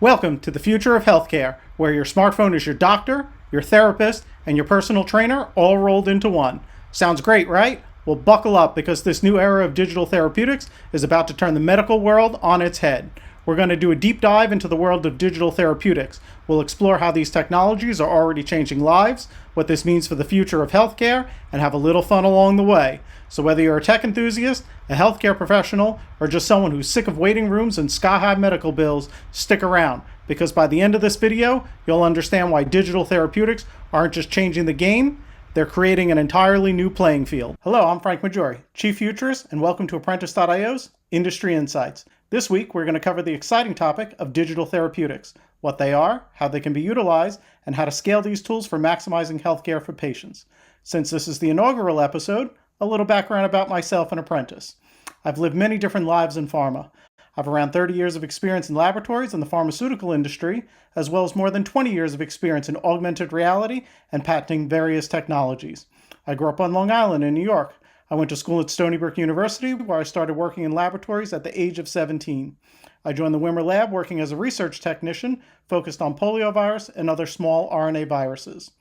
Welcome to the future of healthcare, where your smartphone is your doctor, your therapist, and your personal trainer all rolled into one. Sounds great, right? Well, buckle up because this new era of digital therapeutics is about to turn the medical world on its head. We're going to do a deep dive into the world of digital therapeutics. We'll explore how these technologies are already changing lives, what this means for the future of healthcare, and have a little fun along the way. So whether you're a tech enthusiast, a healthcare professional, or just someone who's sick of waiting rooms and sky-high medical bills, stick around, because by the end of this video, you'll understand why digital therapeutics aren't just changing the game, they're creating an entirely new playing field. Hello, I'm Frank Maggiore, Chief Futurist, and welcome to Apprentice.io's Industry Insights. This week, we're going to cover the exciting topic of digital therapeutics, what they are, how they can be utilized, and how to scale these tools for maximizing healthcare for patients. Since this is the inaugural episode, a little background about myself and Apprentice. I've lived many different lives in pharma. I've around 30 years of experience in laboratories in the pharmaceutical industry, as well as more than 20 years of experience in augmented reality and patenting various technologies. I grew up on Long Island in New York. I went to school at Stony Brook University, where I started working in laboratories at the age of 17. I joined the Wimmer lab working as a research technician focused on poliovirus and other small RNA viruses.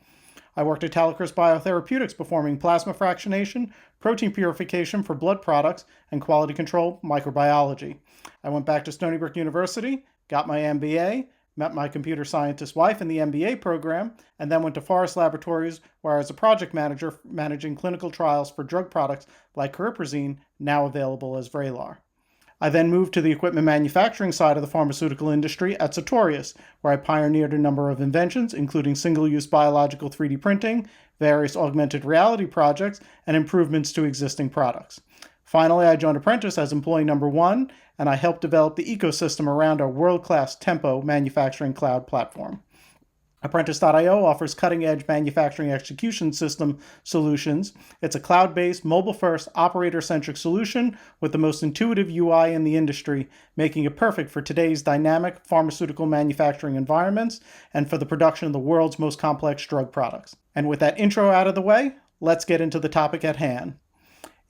I worked at Talecris Biotherapeutics performing plasma fractionation, protein purification for blood products, and quality control microbiology. I went back to Stony Brook University, got my MBA, met my computer scientist wife in the MBA program, and then went to Forest Laboratories, where I was a project manager managing clinical trials for drug products like cariprazine, now available as Vraylar. I then moved to the equipment manufacturing side of the pharmaceutical industry at Sartorius, where I pioneered a number of inventions, including single-use biological 3D printing, various augmented reality projects, and improvements to existing products. Finally, I joined Apprentice as employee number 1, and I helped develop the ecosystem around our world-class Tempo manufacturing cloud platform. Apprentice.io offers cutting-edge manufacturing execution system solutions. It's a cloud-based, mobile-first, operator-centric solution with the most intuitive UI in the industry, making it perfect for today's dynamic pharmaceutical manufacturing environments and for the production of the world's most complex drug products. And with that intro out of the way, let's get into the topic at hand.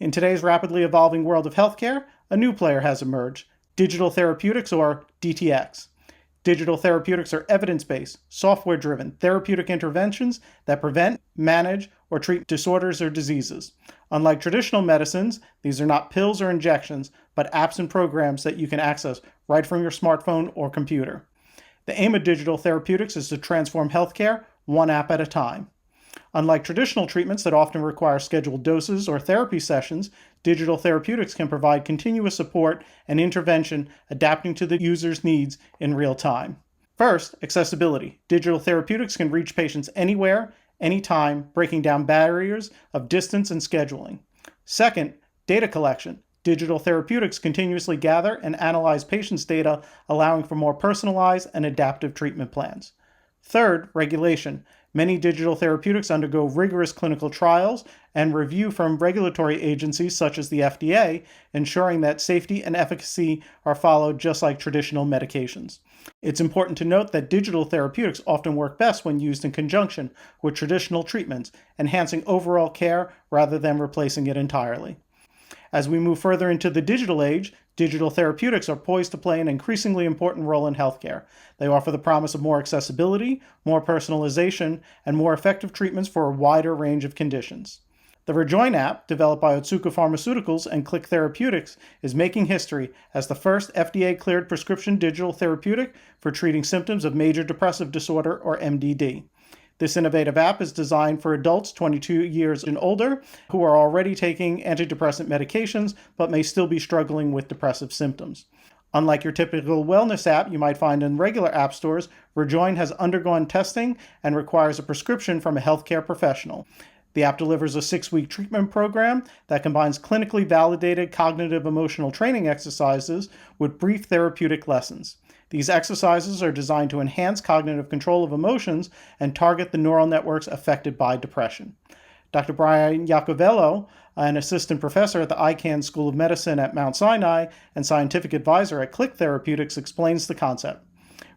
In today's rapidly evolving world of healthcare, a new player has emerged, digital therapeutics, or DTX. Digital therapeutics are evidence-based, software-driven therapeutic interventions that prevent, manage, or treat disorders or diseases. Unlike traditional medicines, these are not pills or injections, but apps and programs that you can access right from your smartphone or computer. The aim of digital therapeutics is to transform healthcare one app at a time. Unlike traditional treatments that often require scheduled doses or therapy sessions, digital therapeutics can provide continuous support and intervention adapting to the user's needs in real time. First, accessibility. Digital therapeutics can reach patients anywhere, anytime, breaking down barriers of distance and scheduling. Second, data collection. Digital therapeutics continuously gather and analyze patients' data, allowing for more personalized and adaptive treatment plans. Third, regulation. Many digital therapeutics undergo rigorous clinical trials and review from regulatory agencies such as the FDA, ensuring that safety and efficacy are followed just like traditional medications. It's important to note that digital therapeutics often work best when used in conjunction with traditional treatments, enhancing overall care rather than replacing it entirely. As we move further into the digital age, digital therapeutics are poised to play an increasingly important role in healthcare. They offer the promise of more accessibility, more personalization, and more effective treatments for a wider range of conditions. The Rejoin app, developed by Otsuka Pharmaceuticals and Click Therapeutics, is making history as the first FDA-cleared prescription digital therapeutic for treating symptoms of major depressive disorder, or MDD. This innovative app is designed for adults 22 years and older who are already taking antidepressant medications but may still be struggling with depressive symptoms. Unlike your typical wellness app you might find in regular app stores, Rejoin has undergone testing and requires a prescription from a healthcare professional. The app delivers a 6-week treatment program that combines clinically validated cognitive emotional training exercises with brief therapeutic lessons. These exercises are designed to enhance cognitive control of emotions and target the neural networks affected by depression. Dr. Brian Iacovello, an assistant professor at the Icahn School of Medicine at Mount Sinai and scientific advisor at Click Therapeutics, explains the concept.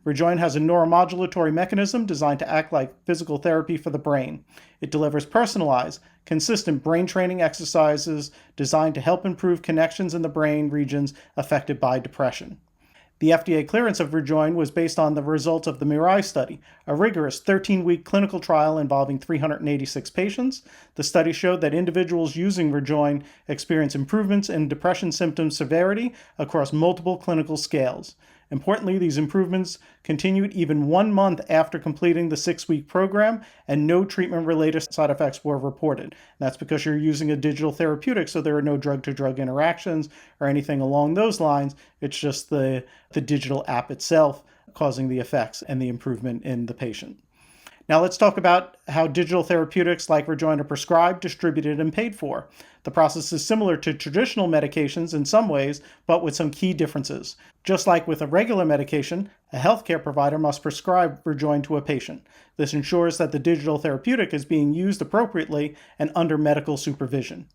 Rejoin has a neuromodulatory mechanism designed to act like physical therapy for the brain. It delivers personalized, consistent brain training exercises designed to help improve connections in the brain regions affected by depression. The FDA clearance of Rejoin was based on the results of the Mirai study, a rigorous 13-week clinical trial involving 386 patients. The study showed that individuals using Rejoin experience improvements in depression symptom severity across multiple clinical scales. Importantly, these improvements continued even 1 month after completing the 6-week program, and no treatment-related side effects were reported. That's because you're using a digital therapeutic, so there are no drug-to-drug interactions or anything along those lines. It's just the digital app itself causing the effects and the improvement in the patient. Now let's talk about how digital therapeutics like Rejoin are prescribed, distributed, and paid for. The process is similar to traditional medications in some ways, but with some key differences. Just like with a regular medication, a healthcare provider must prescribe Rejoin to a patient. This ensures that the digital therapeutic is being used appropriately and under medical supervision.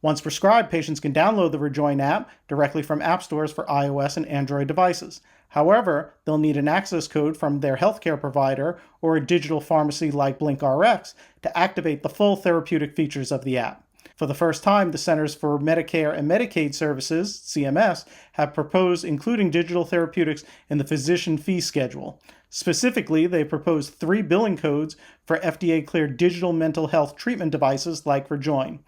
Once prescribed, patients can download the Rejoin app directly from app stores for iOS and Android devices. However, they'll need an access code from their healthcare provider or a digital pharmacy like BlinkRx to activate the full therapeutic features of the app. For the first time, the Centers for Medicare and Medicaid Services, CMS, have proposed including digital therapeutics in the physician fee schedule. Specifically, they proposed 3 billing codes for FDA-cleared digital mental health treatment devices like Rejoin.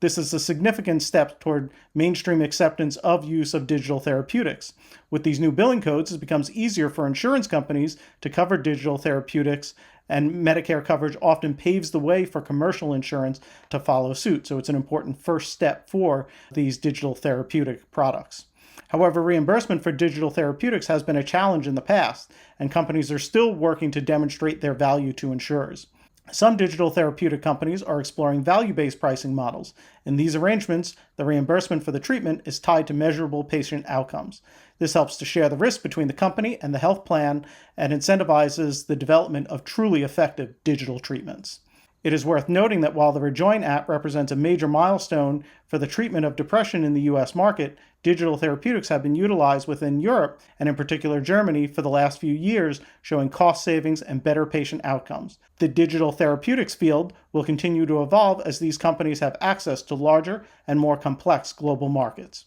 This is a significant step toward mainstream acceptance of use of digital therapeutics. With these new billing codes, it becomes easier for insurance companies to cover digital therapeutics, and Medicare coverage often paves the way for commercial insurance to follow suit. So it's an important first step for these digital therapeutic products. However, reimbursement for digital therapeutics has been a challenge in the past, and companies are still working to demonstrate their value to insurers. Some digital therapeutic companies are exploring value-based pricing models. In these arrangements, the reimbursement for the treatment is tied to measurable patient outcomes. This helps to share the risk between the company and the health plan and incentivizes the development of truly effective digital treatments. It is worth noting that while the Rejoin app represents a major milestone for the treatment of depression in the U.S. market, digital therapeutics have been utilized within Europe, and in particular Germany, for the last few years, showing cost savings and better patient outcomes. The digital therapeutics field will continue to evolve as these companies have access to larger and more complex global markets.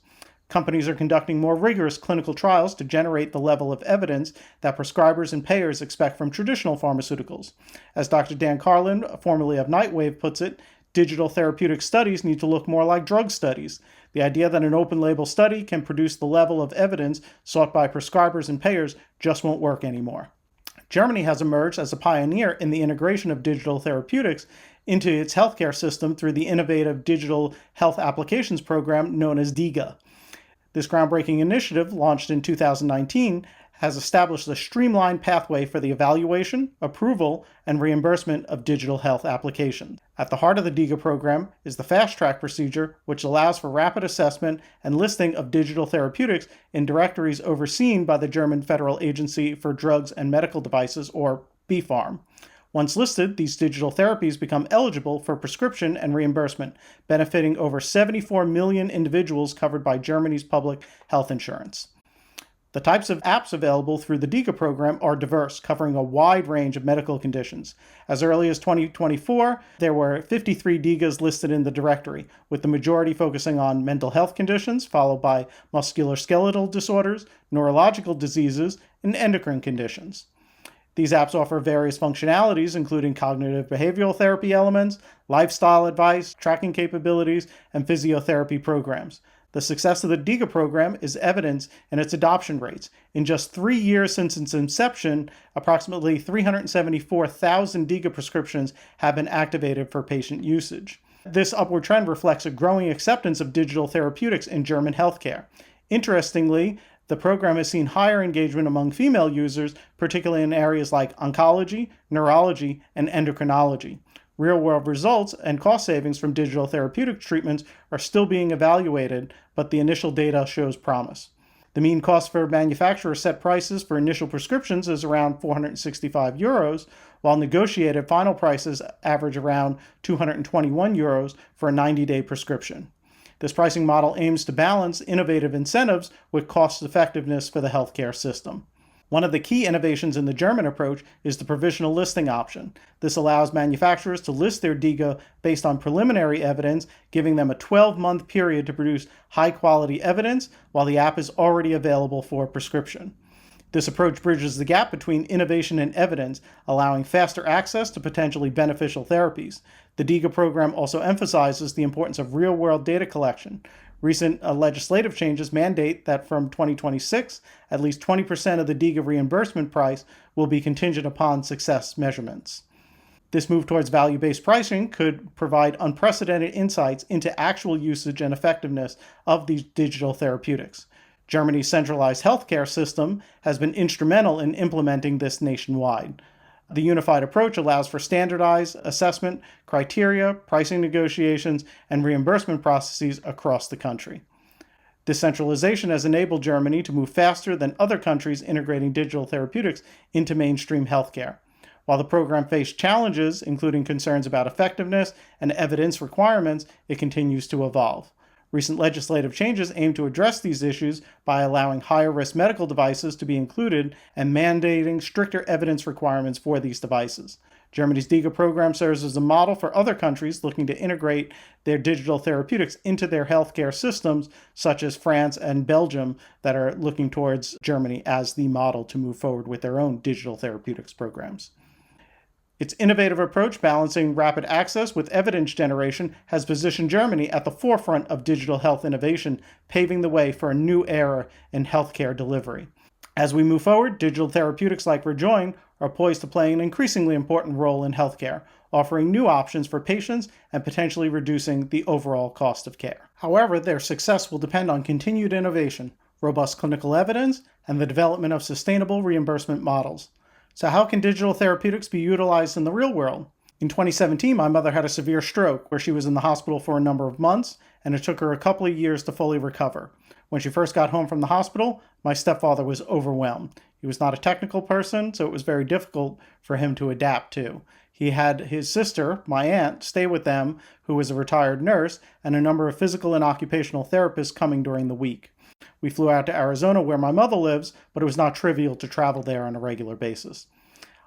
Companies are conducting more rigorous clinical trials to generate the level of evidence that prescribers and payers expect from traditional pharmaceuticals. As Dr. Dan Carlin, formerly of Nightwave, puts it, digital therapeutic studies need to look more like drug studies. The idea that an open-label study can produce the level of evidence sought by prescribers and payers just won't work anymore. Germany has emerged as a pioneer in the integration of digital therapeutics into its healthcare system through the innovative Digital Health Applications program known as DiGA. This groundbreaking initiative, launched in 2019, has established a streamlined pathway for the evaluation, approval, and reimbursement of digital health applications. At the heart of the DiGA program is the fast-track procedure, which allows for rapid assessment and listing of digital therapeutics in directories overseen by the German Federal Agency for Drugs and Medical Devices, or BfArM. Once listed, these digital therapies become eligible for prescription and reimbursement, benefiting over 74 million individuals covered by Germany's public health insurance. The types of apps available through the DiGA program are diverse, covering a wide range of medical conditions. As early as 2024, there were 53 DiGAs listed in the directory, with the majority focusing on mental health conditions, followed by musculoskeletal disorders, neurological diseases, and endocrine conditions. These apps offer various functionalities, including cognitive behavioral therapy elements, lifestyle advice, tracking capabilities, and physiotherapy programs. The success of the DiGA program is evidenced in its adoption rates. In just 3 years since its inception, approximately 374,000 DiGA prescriptions have been activated for patient usage. This upward trend reflects a growing acceptance of digital therapeutics in German healthcare. Interestingly, the program has seen higher engagement among female users, particularly in areas like oncology, neurology, and endocrinology. Real-world results and cost savings from digital therapeutic treatments are still being evaluated, but the initial data shows promise. The mean cost for manufacturers set prices for initial prescriptions is around €465, while negotiated final prices average around €221 for a 90-day prescription. This pricing model aims to balance innovative incentives with cost effectiveness for the healthcare system. One of the key innovations in the German approach is the provisional listing option. This allows manufacturers to list their DIGA based on preliminary evidence, giving them a 12-month period to produce high-quality evidence while the app is already available for prescription. This approach bridges the gap between innovation and evidence, allowing faster access to potentially beneficial therapies. The DIGA program also emphasizes the importance of real-world data collection. Recent legislative changes mandate that from 2026, at least 20% of the DIGA reimbursement price will be contingent upon success measurements. This move towards value-based pricing could provide unprecedented insights into actual usage and effectiveness of these digital therapeutics. Germany's centralized healthcare system has been instrumental in implementing this nationwide. The unified approach allows for standardized assessment criteria, pricing negotiations, and reimbursement processes across the country. This centralization has enabled Germany to move faster than other countries integrating digital therapeutics into mainstream healthcare. While the program faced challenges, including concerns about effectiveness and evidence requirements, it continues to evolve. Recent legislative changes aim to address these issues by allowing higher-risk medical devices to be included and mandating stricter evidence requirements for these devices. Germany's DIGA program serves as a model for other countries looking to integrate their digital therapeutics into their healthcare systems, such as France and Belgium, that are looking towards Germany as the model to move forward with their own digital therapeutics programs. Its innovative approach, balancing rapid access with evidence generation, has positioned Germany at the forefront of digital health innovation, paving the way for a new era in healthcare delivery. As we move forward, digital therapeutics like Rejoin are poised to play an increasingly important role in healthcare, offering new options for patients and potentially reducing the overall cost of care. However, their success will depend on continued innovation, robust clinical evidence, and the development of sustainable reimbursement models. So how can digital therapeutics be utilized in the real world? In 2017, my mother had a severe stroke where she was in the hospital for a number of months, and it took her a couple of years to fully recover. When she first got home from the hospital, my stepfather was overwhelmed. He was not a technical person, so it was very difficult for him to adapt to. He had his sister, my aunt, stay with them, who was a retired nurse, and a number of physical and occupational therapists coming during the week. We flew out to Arizona where my mother lives, but it was not trivial to travel there on a regular basis.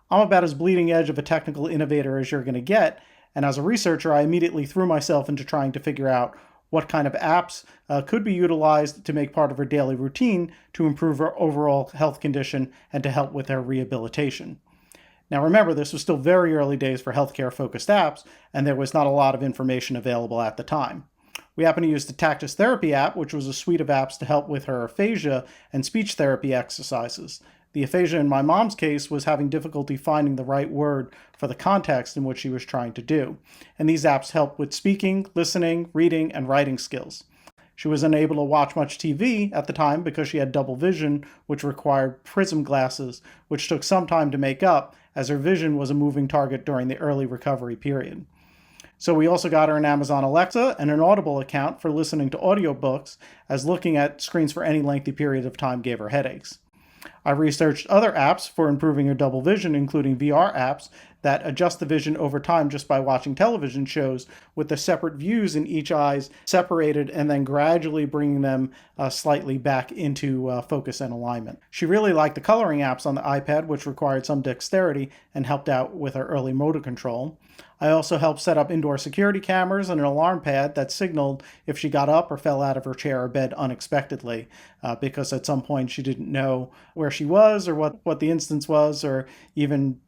I'm about as bleeding edge of a technical innovator as you're going to get, and as a researcher, I immediately threw myself into trying to figure out what kind of apps could be utilized to make part of her daily routine to improve her overall health condition and to help with her rehabilitation. Now remember, this was still very early days for healthcare-focused apps, and there was not a lot of information available at the time. We happened to use the Tactus Therapy app, which was a suite of apps to help with her aphasia and speech therapy exercises. The aphasia in my mom's case was having difficulty finding the right word for the context in which she was trying to do, and these apps help with speaking, listening, reading, and writing skills. She was unable to watch much TV at the time because she had double vision, which required prism glasses, which took some time to make up, as her vision was a moving target during the early recovery period. So we also got her an Amazon Alexa and an Audible account for listening to audiobooks, as looking at screens for any lengthy period of time gave her headaches. I researched other apps for improving her double vision, including VR apps that adjust the vision over time just by watching television shows with the separate views in each eye separated and then gradually bringing them slightly back into focus and alignment. She really liked the coloring apps on the iPad, which required some dexterity and helped out with her early motor control. I also helped set up indoor security cameras and an alarm pad that signaled if she got up or fell out of her chair or bed unexpectedly, because at some point she didn't know where she was or what the instance was, or even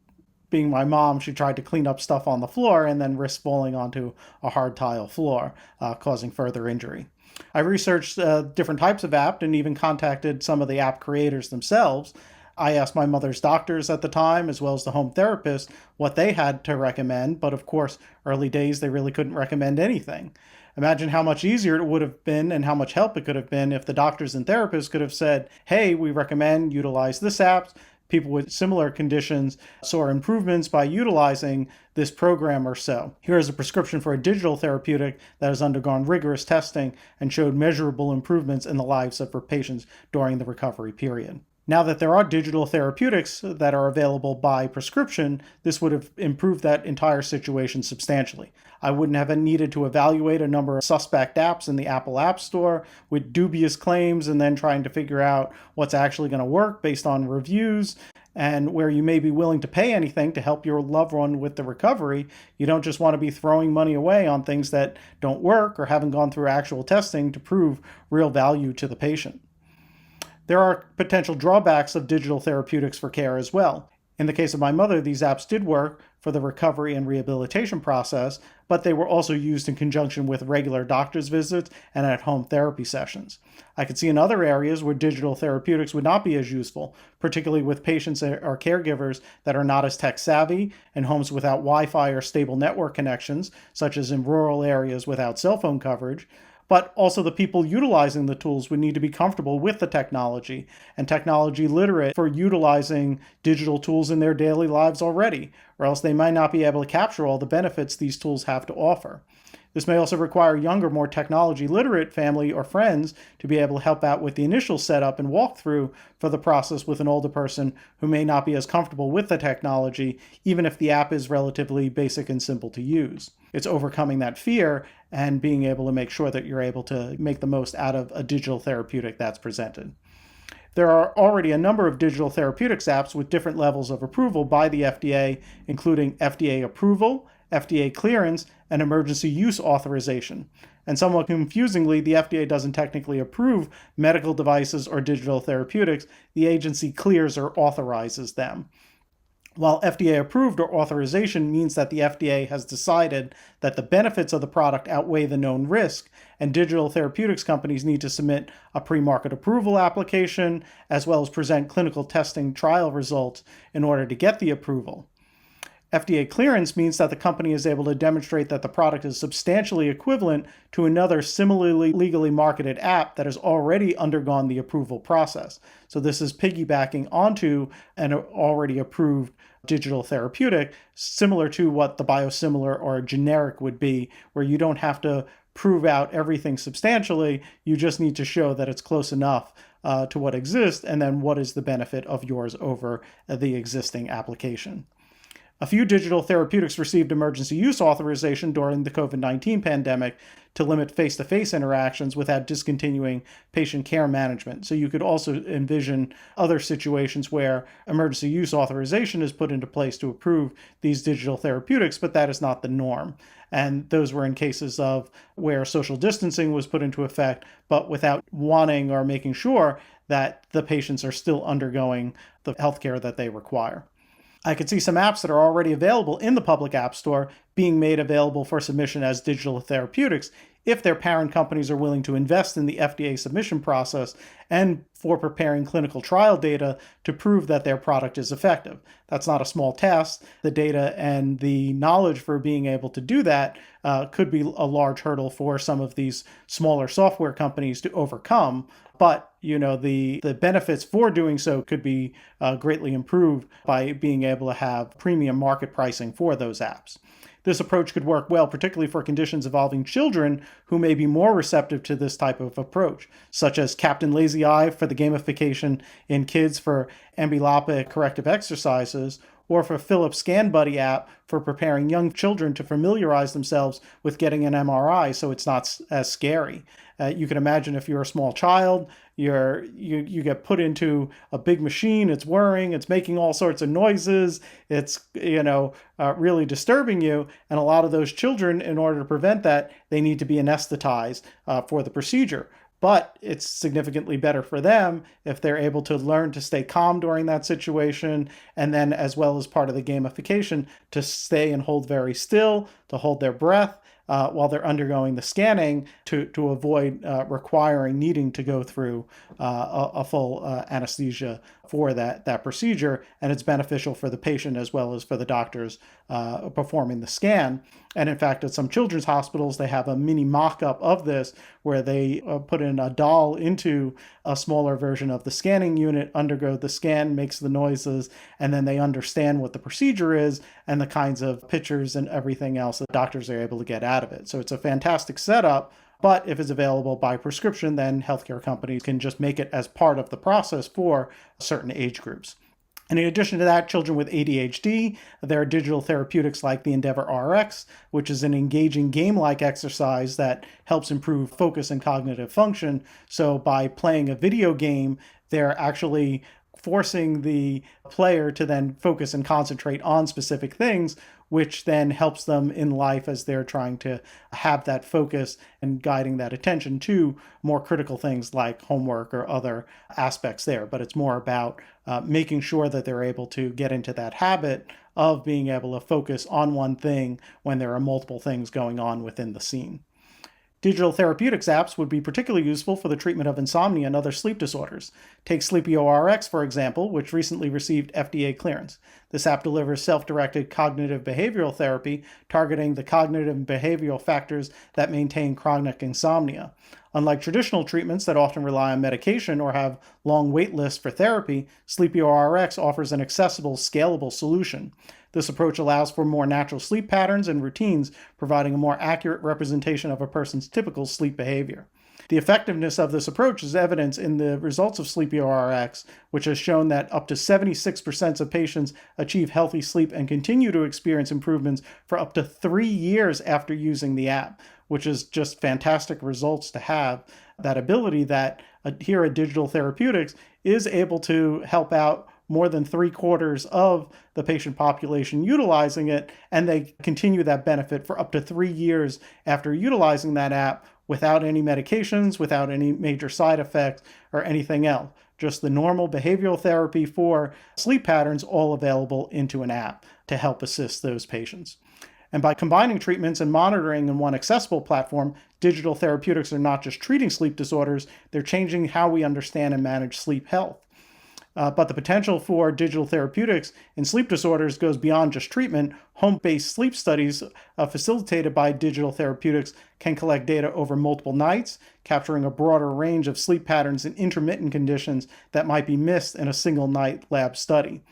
being my mom, she tried to clean up stuff on the floor and then risked falling onto a hard tile floor, causing further injury. I researched different types of app and even contacted some of the app creators themselves. I asked my mother's doctors at the time, as well as the home therapist, what they had to recommend, but of course, early days, they really couldn't recommend anything. Imagine how much easier it would have been and how much help it could have been if the doctors and therapists could have said, hey, we recommend utilize this app. People with similar conditions saw improvements by utilizing this program or so. Here is a prescription for a digital therapeutic that has undergone rigorous testing and showed measurable improvements in the lives of her patients during the recovery period. Now that there are digital therapeutics that are available by prescription, this would have improved that entire situation substantially. I wouldn't have needed to evaluate a number of suspect apps in the Apple App Store with dubious claims and then trying to figure out what's actually going to work based on reviews. And where you may be willing to pay anything to help your loved one with the recovery, you don't just want to be throwing money away on things that don't work or haven't gone through actual testing to prove real value to the patient. There are potential drawbacks of digital therapeutics for care as well. In the case of my mother, these apps did work for the recovery and rehabilitation process, but they were also used in conjunction with regular doctor's visits and at-home therapy sessions. I could see in other areas where digital therapeutics would not be as useful, particularly with patients or caregivers that are not as tech savvy, in homes without Wi-Fi or stable network connections, such as in rural areas without cell phone coverage. But also the people utilizing the tools would need to be comfortable with the technology and technology literate for utilizing digital tools in their daily lives already, or else they might not be able to capture all the benefits these tools have to offer. This may also require younger, more technology literate family or friends to be able to help out with the initial setup and walkthrough for the process with an older person who may not be as comfortable with the technology, even if the app is relatively basic and simple to use. It's overcoming that fear and being able to make sure that you're able to make the most out of a digital therapeutic that's presented. There are already a number of digital therapeutics apps with different levels of approval by the FDA, including FDA approval, FDA clearance, and emergency use authorization. And somewhat confusingly, the FDA doesn't technically approve medical devices or digital therapeutics. The agency clears or authorizes them. While FDA approved or authorization means that the FDA has decided that the benefits of the product outweigh the known risk, and digital therapeutics companies need to submit a pre-market approval application as well as present clinical testing trial results in order to get the approval. FDA clearance means that the company is able to demonstrate that the product is substantially equivalent to another similarly legally marketed app that has already undergone the approval process. So this is piggybacking onto an already approved digital therapeutic, similar to what the biosimilar or a generic would be, where you don't have to prove out everything substantially, you just need to show that it's close enough to what exists, and then what is the benefit of yours over the existing application. A few digital therapeutics received emergency use authorization during the COVID-19 pandemic to limit face-to-face interactions without discontinuing patient care management. So you could also envision other situations where emergency use authorization is put into place to approve these digital therapeutics, but that is not the norm. And those were in cases of where social distancing was put into effect, but without wanting or making sure that the patients are still undergoing the healthcare that they require. I could see some apps that are already available in the public app store being made available for submission as digital therapeutics if their parent companies are willing to invest in the FDA submission process and for preparing clinical trial data to prove that their product is effective. That's not a small task. The data and the knowledge for being able to do that could be a large hurdle for some of these smaller software companies to overcome. But the benefits for doing so could be greatly improved by being able to have premium market pricing for those apps. This approach could work well, particularly for conditions involving children who may be more receptive to this type of approach, such as Captain Lazy Eye for the gamification in kids for ambulopic corrective exercises, or for Philips Scan Buddy app for preparing young children to familiarize themselves with getting an MRI so it's not as scary. You can imagine if you're a small child, you get put into a big machine, it's whirring, it's making all sorts of noises, it's really disturbing you, and a lot of those children, in order to prevent that, they need to be anesthetized for the procedure. But it's significantly better for them if they're able to learn to stay calm during that situation, and then as well as part of the gamification, to stay and hold very still, to hold their breath while they're undergoing the scanning to avoid needing to go through a full anesthesia for that procedure. And it's beneficial for the patient as well as for the doctors performing the scan. And in fact, at some children's hospitals, they have a mini mock-up of this where they put in a doll into a smaller version of the scanning unit, undergo the scan, makes the noises, and then they understand what the procedure is and the kinds of pictures and everything else that doctors are able to get out of it. So it's a fantastic setup, But if it's available by prescription, then healthcare companies can just make it as part of the process for certain age groups. And in addition to that, children with ADHD, there are digital therapeutics like the Endeavor RX, which is an engaging game-like exercise that helps improve focus and cognitive function. So by playing a video game, they're actually forcing the player to then focus and concentrate on specific things, which then helps them in life as they're trying to have that focus and guiding that attention to more critical things like homework or other aspects there. But it's more about making sure that they're able to get into that habit of being able to focus on one thing when there are multiple things going on within the scene. Digital therapeutics apps would be particularly useful for the treatment of insomnia and other sleep disorders. Take SleepioRx, for example, which recently received FDA clearance. This app delivers self-directed cognitive behavioral therapy targeting the cognitive and behavioral factors that maintain chronic insomnia. Unlike traditional treatments that often rely on medication or have long wait lists for therapy, SleepioRx offers an accessible, scalable solution. This approach allows for more natural sleep patterns and routines, providing a more accurate representation of a person's typical sleep behavior. The effectiveness of this approach is evident in the results of SleepioRx, which has shown that up to 76% of patients achieve healthy sleep and continue to experience improvements for up to 3 years after using the app, which is just fantastic results to have. That ability that here at Digital Therapeutics is able to help out more than 3/4 of the patient population utilizing it, and they continue that benefit for up to 3 years after utilizing that app without any medications, without any major side effects or anything else. Just the normal behavioral therapy for sleep patterns all available into an app to help assist those patients. And by combining treatments and monitoring in one accessible platform, digital therapeutics are not just treating sleep disorders, they're changing how we understand and manage sleep health. But the potential for digital therapeutics in sleep disorders goes beyond just treatment. Home-based sleep studies facilitated by digital therapeutics can collect data over multiple nights, capturing a broader range of sleep patterns and intermittent conditions that might be missed in a single night lab study.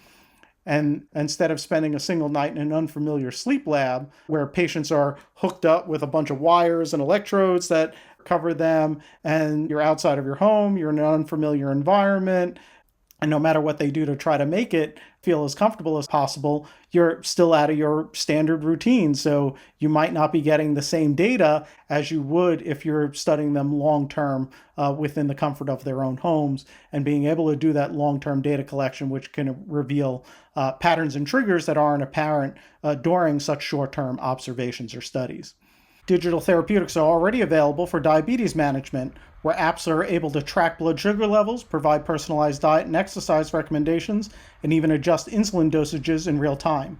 And instead of spending a single night in an unfamiliar sleep lab where patients are hooked up with a bunch of wires and electrodes that cover them, and you're outside of your home, you're in an unfamiliar environment, and no matter what they do to try to make it feel as comfortable as possible, you're still out of your standard routine. So you might not be getting the same data as you would if you're studying them long-term within the comfort of their own homes, and being able to do that long-term data collection, which can reveal patterns and triggers that aren't apparent during such short-term observations or studies. Digital therapeutics are already available for diabetes management, where apps are able to track blood sugar levels, provide personalized diet and exercise recommendations, and even adjust insulin dosages in real time.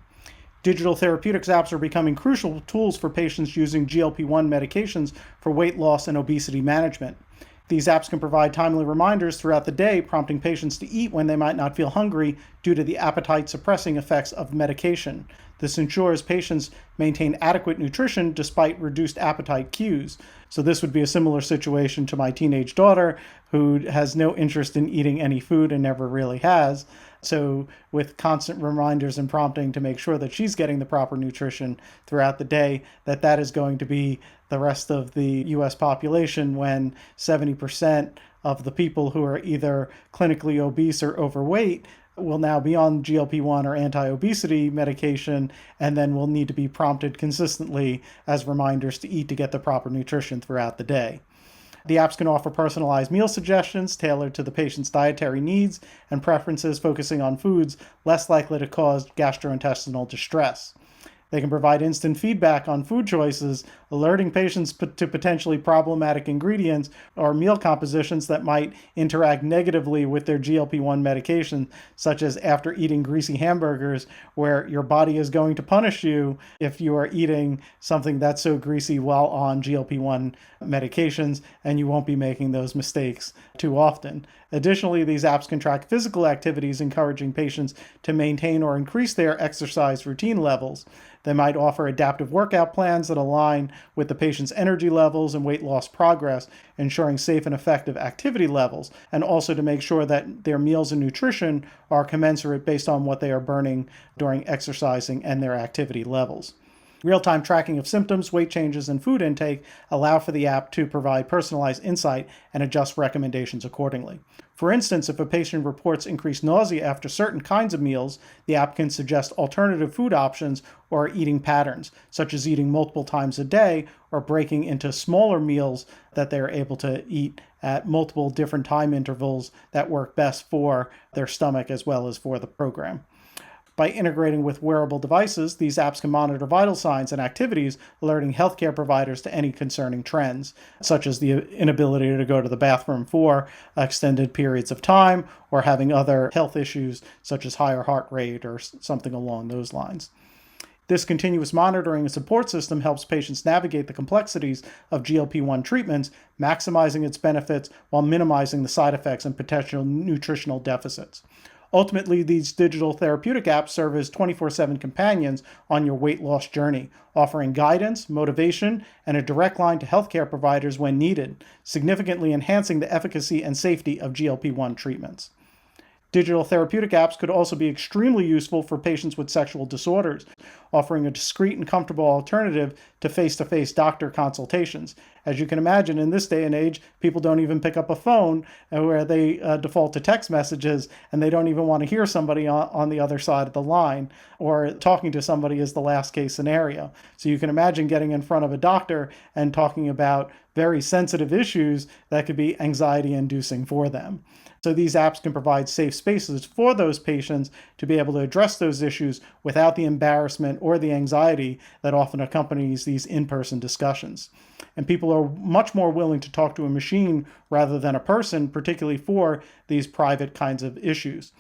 Digital therapeutics apps are becoming crucial tools for patients using GLP-1 medications for weight loss and obesity management. These apps can provide timely reminders throughout the day, prompting patients to eat when they might not feel hungry due to the appetite-suppressing effects of medication. This ensures patients maintain adequate nutrition despite reduced appetite cues. So this would be a similar situation to my teenage daughter, who has no interest in eating any food and never really has. So with constant reminders and prompting to make sure that she's getting the proper nutrition throughout the day, that is going to be the rest of the US population, when 70% of the people who are either clinically obese or overweight will now be on GLP-1 or anti-obesity medication, and then will need to be prompted consistently as reminders to eat to get the proper nutrition throughout the day. The apps can offer personalized meal suggestions tailored to the patient's dietary needs and preferences, focusing on foods less likely to cause gastrointestinal distress. They can provide instant feedback on food choices, alerting patients to potentially problematic ingredients or meal compositions that might interact negatively with their GLP-1 medication, such as after eating greasy hamburgers, where your body is going to punish you if you are eating something that's so greasy while on GLP-1 medications, and you won't be making those mistakes too often. Additionally, these apps can track physical activities, encouraging patients to maintain or increase their exercise routine levels. They might offer adaptive workout plans that align with the patient's energy levels and weight loss progress, ensuring safe and effective activity levels, and also to make sure that their meals and nutrition are commensurate based on what they are burning during exercising and their activity levels. Real-time tracking of symptoms, weight changes, and food intake allow for the app to provide personalized insight and adjust recommendations accordingly. For instance, if a patient reports increased nausea after certain kinds of meals, the app can suggest alternative food options or eating patterns, such as eating multiple times a day or breaking into smaller meals that they're able to eat at multiple different time intervals that work best for their stomach as well as for the program. By integrating with wearable devices, these apps can monitor vital signs and activities, alerting healthcare providers to any concerning trends, such as the inability to go to the bathroom for extended periods of time, or having other health issues such as higher heart rate or something along those lines. This continuous monitoring and support system helps patients navigate the complexities of GLP-1 treatments, maximizing its benefits while minimizing the side effects and potential nutritional deficits. Ultimately, these digital therapeutic apps serve as 24/7 companions on your weight loss journey, offering guidance, motivation, and a direct line to healthcare providers when needed, significantly enhancing the efficacy and safety of GLP-1 treatments. Digital therapeutic apps could also be extremely useful for patients with sexual disorders, offering a discreet and comfortable alternative to face-to-face doctor consultations. As you can imagine, in this day and age, people don't even pick up a phone where they default to text messages, and they don't even want to hear somebody on the other side of the line, or talking to somebody is the last case scenario. So you can imagine getting in front of a doctor and talking about very sensitive issues that could be anxiety-inducing for them. So these apps can provide safe spaces for those patients to be able to address those issues without the embarrassment or the anxiety that often accompanies these in-person discussions. And people are much more willing to talk to a machine rather than a person, particularly for these private kinds of issues.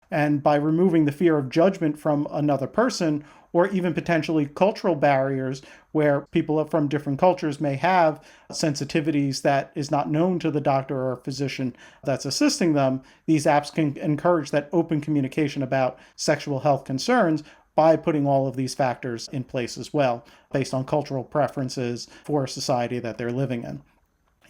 And by removing the fear of judgment from another person, or even potentially cultural barriers where people from different cultures may have sensitivities that is not known to the doctor or physician that's assisting them, these apps can encourage that open communication about sexual health concerns by putting all of these factors in place as well, based on cultural preferences for a society that they're living in.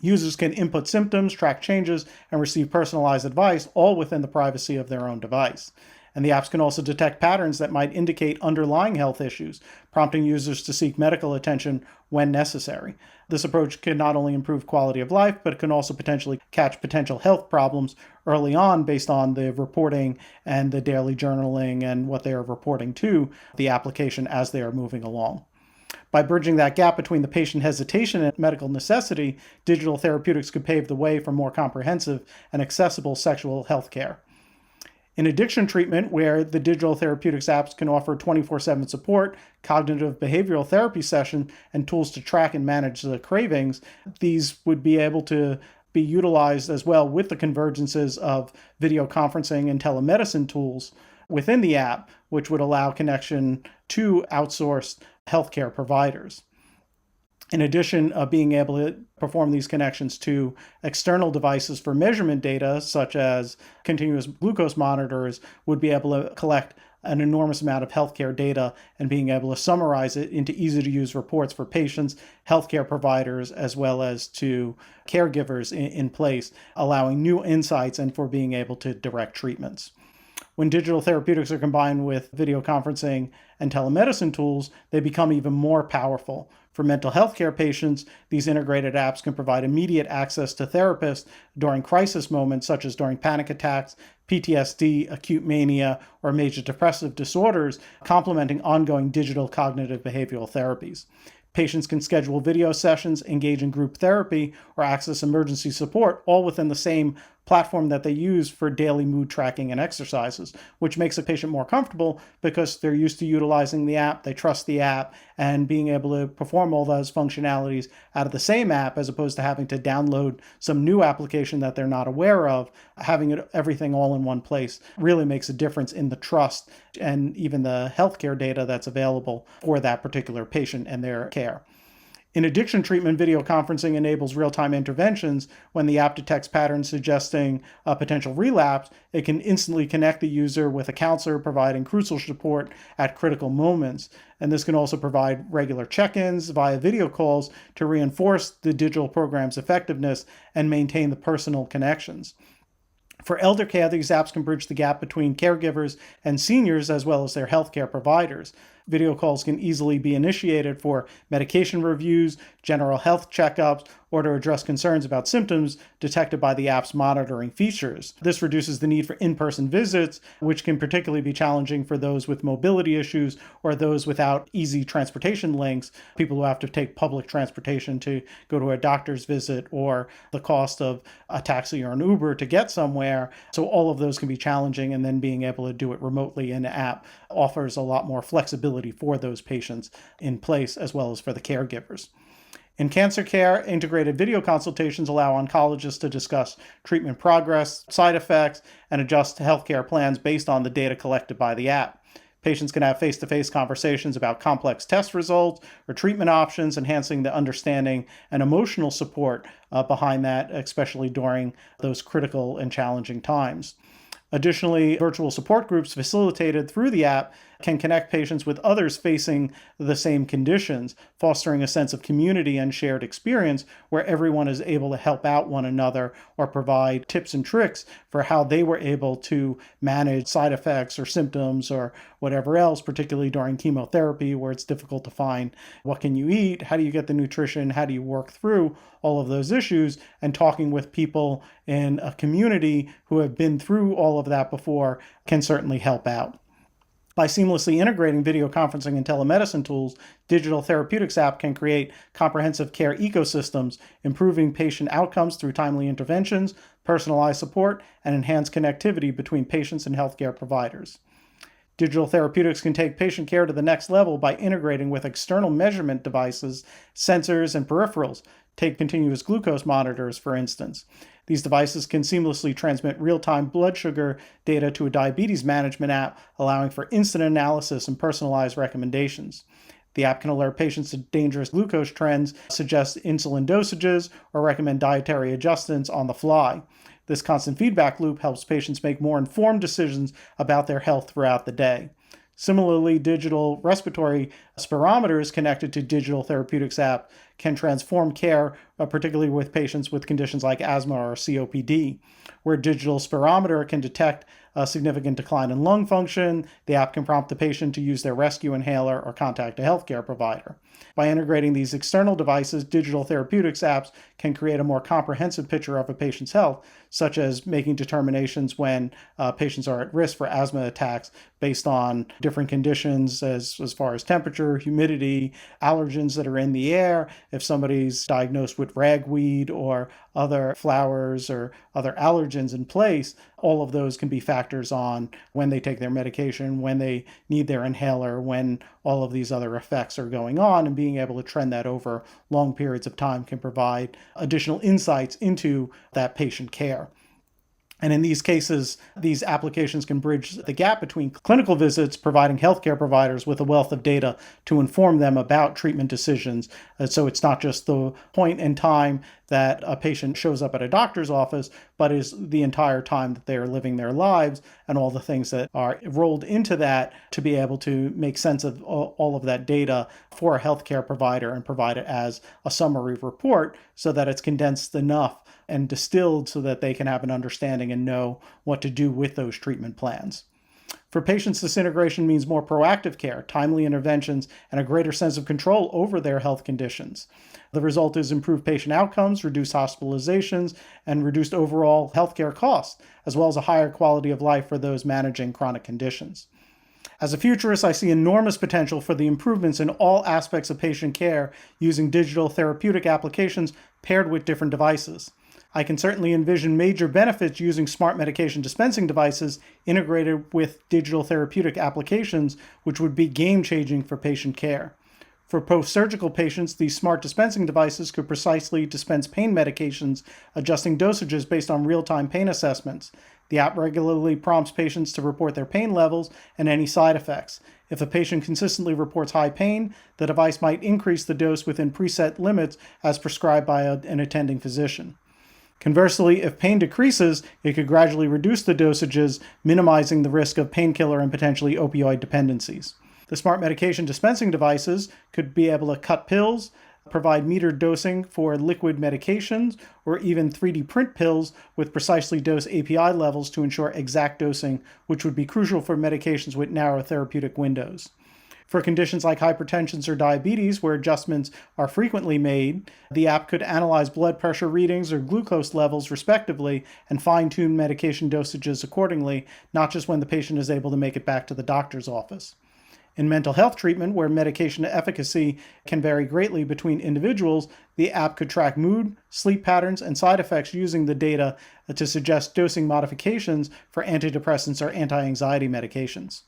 Users can input symptoms, track changes, and receive personalized advice, all within the privacy of their own device. And the apps can also detect patterns that might indicate underlying health issues, prompting users to seek medical attention when necessary. This approach can not only improve quality of life, but it can also potentially catch potential health problems early on based on the reporting and the daily journaling and what they are reporting to the application as they are moving along. By bridging that gap between the patient hesitation and medical necessity, digital therapeutics could pave the way for more comprehensive and accessible sexual health care. In addiction treatment, where the digital therapeutics apps can offer 24/7 support, cognitive behavioral therapy sessions, and tools to track and manage the cravings, these would be able to be utilized as well with the convergences of video conferencing and telemedicine tools within the app, which would allow connection to outsourced healthcare providers. In addition, being able to perform these connections to external devices for measurement data, such as continuous glucose monitors, would be able to collect an enormous amount of healthcare data and being able to summarize it into easy-to-use reports for patients, healthcare providers, as well as to caregivers in place, allowing new insights and for being able to direct treatments. When digital therapeutics are combined with video conferencing and telemedicine tools, they become even more powerful. For mental health care patients, these integrated apps can provide immediate access to therapists during crisis moments, such as during panic attacks, PTSD, acute mania, or major depressive disorders, complementing ongoing digital cognitive behavioral therapies. Patients can schedule video sessions, engage in group therapy, or access emergency support, all within the same platform that they use for daily mood tracking and exercises, which makes a patient more comfortable because they're used to utilizing the app, they trust the app, and being able to perform all those functionalities out of the same app as opposed to having to download some new application that they're not aware of. Having everything all in one place really makes a difference in the trust and even the healthcare data that's available for that particular patient and their care. In addiction treatment, video conferencing enables real-time interventions. When the app detects patterns suggesting a potential relapse, it can instantly connect the user with a counselor, providing crucial support at critical moments. And this can also provide regular check-ins via video calls to reinforce the digital program's effectiveness and maintain the personal connections. For elder care, these apps can bridge the gap between caregivers and seniors as well as their healthcare providers. Video calls can easily be initiated for medication reviews, general health checkups, or to address concerns about symptoms detected by the app's monitoring features. This reduces the need for in-person visits, which can particularly be challenging for those with mobility issues or those without easy transportation links, people who have to take public transportation to go to a doctor's visit, or the cost of a taxi or an Uber to get somewhere. So all of those can be challenging, and then being able to do it remotely in the app offers a lot more flexibility for those patients in place, as well as for the caregivers. In cancer care, integrated video consultations allow oncologists to discuss treatment progress, side effects, and adjust healthcare plans based on the data collected by the app. Patients can have face-to-face conversations about complex test results or treatment options, enhancing the understanding and emotional support behind that, especially during those critical and challenging times. Additionally, virtual support groups facilitated through the app can connect patients with others facing the same conditions, fostering a sense of community and shared experience where everyone is able to help out one another or provide tips and tricks for how they were able to manage side effects or symptoms or whatever else, particularly during chemotherapy, where it's difficult to find what can you eat, how do you get the nutrition, how do you work through all of those issues, and talking with people in a community who have been through all of that before can certainly help out. By seamlessly integrating video conferencing and telemedicine tools, Digital Therapeutics app can create comprehensive care ecosystems, improving patient outcomes through timely interventions, personalized support, and enhanced connectivity between patients and healthcare providers. Digital Therapeutics can take patient care to the next level by integrating with external measurement devices, sensors, and peripherals. Take continuous glucose monitors, for instance. These devices can seamlessly transmit real-time blood sugar data to a diabetes management app, allowing for instant analysis and personalized recommendations. The app can alert patients to dangerous glucose trends, suggest insulin dosages, or recommend dietary adjustments on the fly. This constant feedback loop helps patients make more informed decisions about their health throughout the day. Similarly, digital respiratory spirometers connected to Digital Therapeutics app can transform care, particularly with patients with conditions like asthma or COPD. Where digital spirometer can detect a significant decline in lung function, the app can prompt the patient to use their rescue inhaler or contact a healthcare provider. By integrating these external devices, Digital Therapeutics apps can create a more comprehensive picture of a patient's health, such as making determinations when patients are at risk for asthma attacks based on different conditions as far as temperature, humidity, allergens that are in the air, if somebody's diagnosed with ragweed or other flowers or other allergens in place. All of those can be factors on when they take their medication, when they need their inhaler, when all of these other effects are going on, and being able to trend that over long periods of time can provide additional insights into that patient care. And in these cases, these applications can bridge the gap between clinical visits, providing healthcare providers with a wealth of data to inform them about treatment decisions. So it's not just the point in time that a patient shows up at a doctor's office, but is the entire time that they are living their lives and all the things that are rolled into that to be able to make sense of all of that data for a healthcare provider and provide it as a summary report so that it's condensed enough and distilled so that they can have an understanding and know what to do with those treatment plans. For patients, this integration means more proactive care, timely interventions, and a greater sense of control over their health conditions. The result is improved patient outcomes, reduced hospitalizations, and reduced overall healthcare costs, as well as a higher quality of life for those managing chronic conditions. As a futurist, I see enormous potential for the improvements in all aspects of patient care using digital therapeutic applications paired with different devices. I can certainly envision major benefits using smart medication dispensing devices integrated with digital therapeutic applications, which would be game-changing for patient care. For post-surgical patients, these smart dispensing devices could precisely dispense pain medications, adjusting dosages based on real-time pain assessments. The app regularly prompts patients to report their pain levels and any side effects. If a patient consistently reports high pain, the device might increase the dose within preset limits as prescribed by an attending physician. Conversely, if pain decreases, it could gradually reduce the dosages, minimizing the risk of painkiller and potentially opioid dependencies. The smart medication dispensing devices could be able to cut pills, provide metered dosing for liquid medications, or even 3D print pills with precisely dosed API levels to ensure exact dosing, which would be crucial for medications with narrow therapeutic windows. For conditions like hypertension or diabetes, where adjustments are frequently made, the app could analyze blood pressure readings or glucose levels respectively and fine-tune medication dosages accordingly, not just when the patient is able to make it back to the doctor's office. In mental health treatment, where medication efficacy can vary greatly between individuals, the app could track mood, sleep patterns, and side effects using the data to suggest dosing modifications for antidepressants or anti-anxiety medications.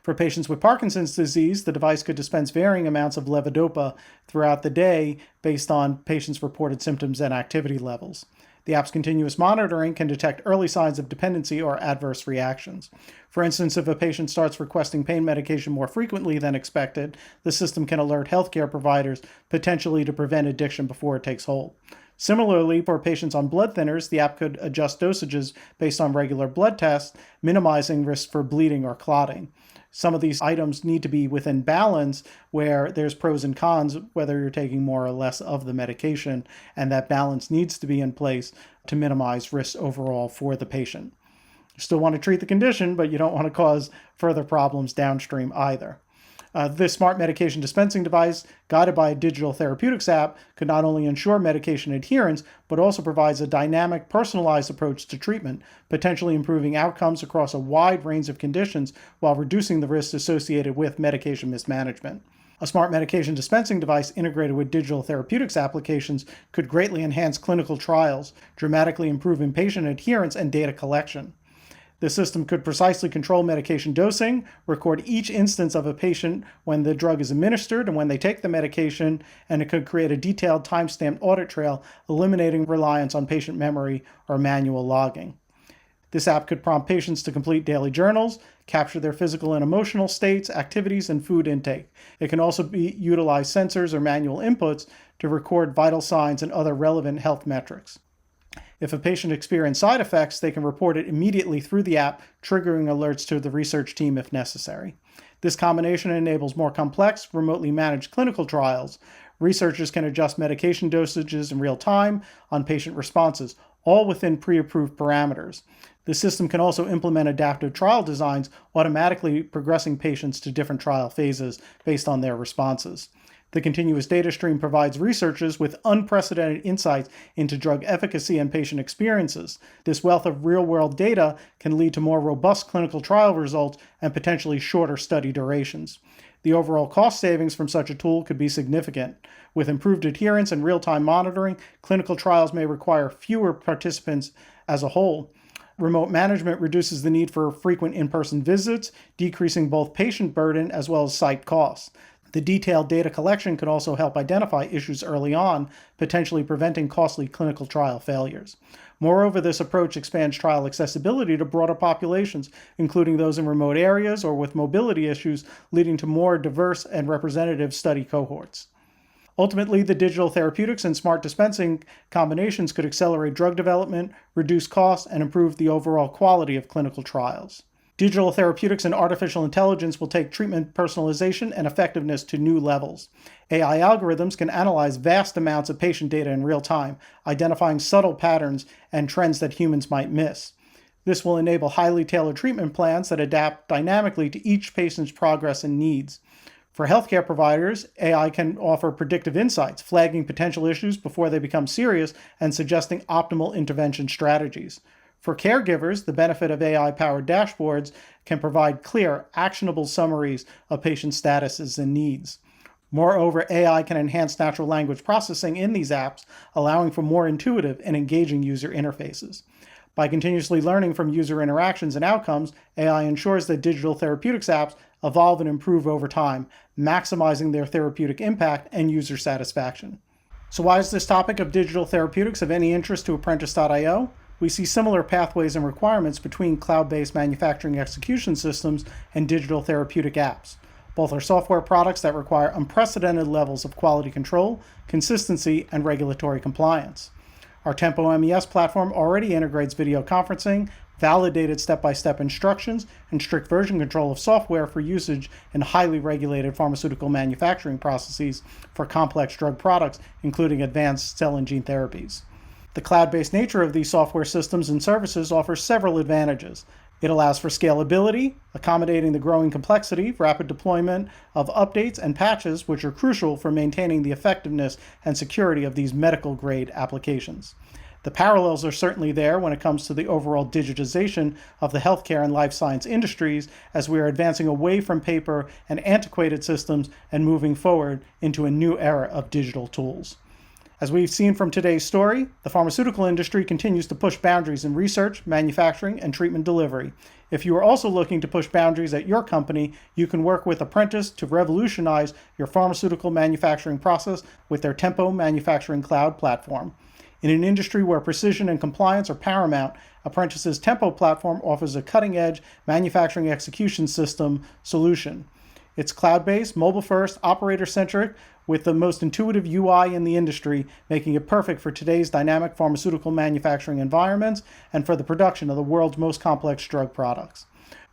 For patients with Parkinson's disease, the device could dispense varying amounts of levodopa throughout the day based on patients' reported symptoms and activity levels. The app's continuous monitoring can detect early signs of dependency or adverse reactions. For instance, if a patient starts requesting pain medication more frequently than expected, the system can alert healthcare providers potentially to prevent addiction before it takes hold. Similarly, for patients on blood thinners, the app could adjust dosages based on regular blood tests, minimizing risk for bleeding or clotting. Some of these items need to be within balance, where there's pros and cons, whether you're taking more or less of the medication, and that balance needs to be in place to minimize risk overall for the patient. You still want to treat the condition, but you don't want to cause further problems downstream either. This smart medication dispensing device, guided by a Digital Therapeutics app, could not only ensure medication adherence, but also provides a dynamic, personalized approach to treatment, potentially improving outcomes across a wide range of conditions while reducing the risks associated with medication mismanagement. A smart medication dispensing device integrated with Digital Therapeutics applications could greatly enhance clinical trials, dramatically improving patient adherence and data collection. The system could precisely control medication dosing, record each instance of a patient when the drug is administered and when they take the medication, and it could create a detailed time-stamped audit trail, eliminating reliance on patient memory or manual logging. This app could prompt patients to complete daily journals, capture their physical and emotional states, activities, and food intake. It can also utilize sensors or manual inputs to record vital signs and other relevant health metrics. If a patient experiences side effects, they can report it immediately through the app, triggering alerts to the research team if necessary. This combination enables more complex, remotely managed clinical trials. Researchers can adjust medication dosages in real time on patient responses, all within pre-approved parameters. The system can also implement adaptive trial designs, automatically progressing patients to different trial phases based on their responses. The continuous data stream provides researchers with unprecedented insights into drug efficacy and patient experiences. This wealth of real-world data can lead to more robust clinical trial results and potentially shorter study durations. The overall cost savings from such a tool could be significant. With improved adherence and real-time monitoring, clinical trials may require fewer participants as a whole. Remote management reduces the need for frequent in-person visits, decreasing both patient burden as well as site costs. The detailed data collection could also help identify issues early on, potentially preventing costly clinical trial failures. Moreover, this approach expands trial accessibility to broader populations, including those in remote areas or with mobility issues, leading to more diverse and representative study cohorts. Ultimately, the digital therapeutics and smart dispensing combinations could accelerate drug development, reduce costs, and improve the overall quality of clinical trials. Digital therapeutics and artificial intelligence will take treatment personalization and effectiveness to new levels. AI algorithms can analyze vast amounts of patient data in real time, identifying subtle patterns and trends that humans might miss. This will enable highly tailored treatment plans that adapt dynamically to each patient's progress and needs. For healthcare providers, AI can offer predictive insights, flagging potential issues before they become serious and suggesting optimal intervention strategies. For caregivers, the benefit of AI-powered dashboards can provide clear, actionable summaries of patient statuses and needs. Moreover, AI can enhance natural language processing in these apps, allowing for more intuitive and engaging user interfaces. By continuously learning from user interactions and outcomes, AI ensures that digital therapeutics apps evolve and improve over time, maximizing their therapeutic impact and user satisfaction. So why is this topic of digital therapeutics of any interest to Apprentice.io? We see similar pathways and requirements between cloud-based manufacturing execution systems and digital therapeutic apps. Both are software products that require unprecedented levels of quality control, consistency, and regulatory compliance. Our Tempo MES platform already integrates video conferencing, validated step-by-step instructions, and strict version control of software for usage in highly regulated pharmaceutical manufacturing processes for complex drug products, including advanced cell and gene therapies. The cloud-based nature of these software systems and services offers several advantages. It allows for scalability, accommodating the growing complexity, rapid deployment of updates and patches, which are crucial for maintaining the effectiveness and security of these medical-grade applications. The parallels are certainly there when it comes to the overall digitization of the healthcare and life science industries, as we are advancing away from paper and antiquated systems and moving forward into a new era of digital tools. As we've seen from today's story, the pharmaceutical industry continues to push boundaries in research, manufacturing, and treatment delivery. If you are also looking to push boundaries at your company, you can work with Apprentice to revolutionize your pharmaceutical manufacturing process with their Tempo Manufacturing Cloud platform. In an industry where precision and compliance are paramount, Apprentice's Tempo platform offers a cutting-edge manufacturing execution system solution. It's cloud-based, mobile-first, operator-centric, with the most intuitive UI in the industry, making it perfect for today's dynamic pharmaceutical manufacturing environments and for the production of the world's most complex drug products.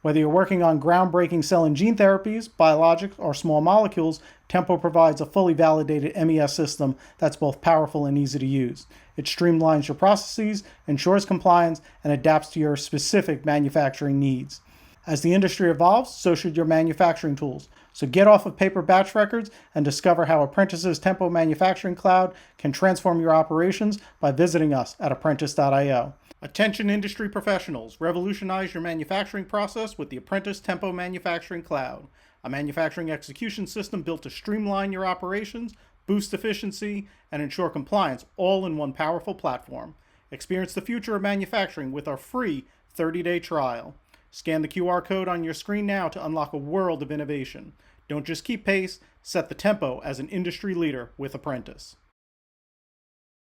Whether you're working on groundbreaking cell and gene therapies, biologics, or small molecules, Tempo provides a fully validated MES system that's both powerful and easy to use. It streamlines your processes, ensures compliance, and adapts to your specific manufacturing needs. As the industry evolves, so should your manufacturing tools. So get off of paper batch records and discover how Apprentice's Tempo Manufacturing Cloud can transform your operations by visiting us at apprentice.io. Attention industry professionals, revolutionize your manufacturing process with the Apprentice Tempo Manufacturing Cloud, a manufacturing execution system built to streamline your operations, boost efficiency, and ensure compliance all in one powerful platform. Experience the future of manufacturing with our free 30-day trial. Scan the QR code on your screen now to unlock a world of innovation. Don't just keep pace, set the tempo as an industry leader with Apprentice.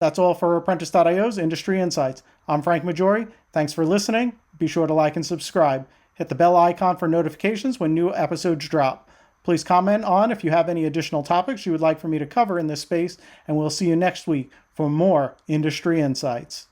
That's all for Apprentice.io's Industry Insights. I'm Frank Maggiore. Thanks for listening. Be sure to like and subscribe. Hit the bell icon for notifications when new episodes drop. Please comment on if you have any additional topics you would like for me to cover in this space, and we'll see you next week for more Industry Insights.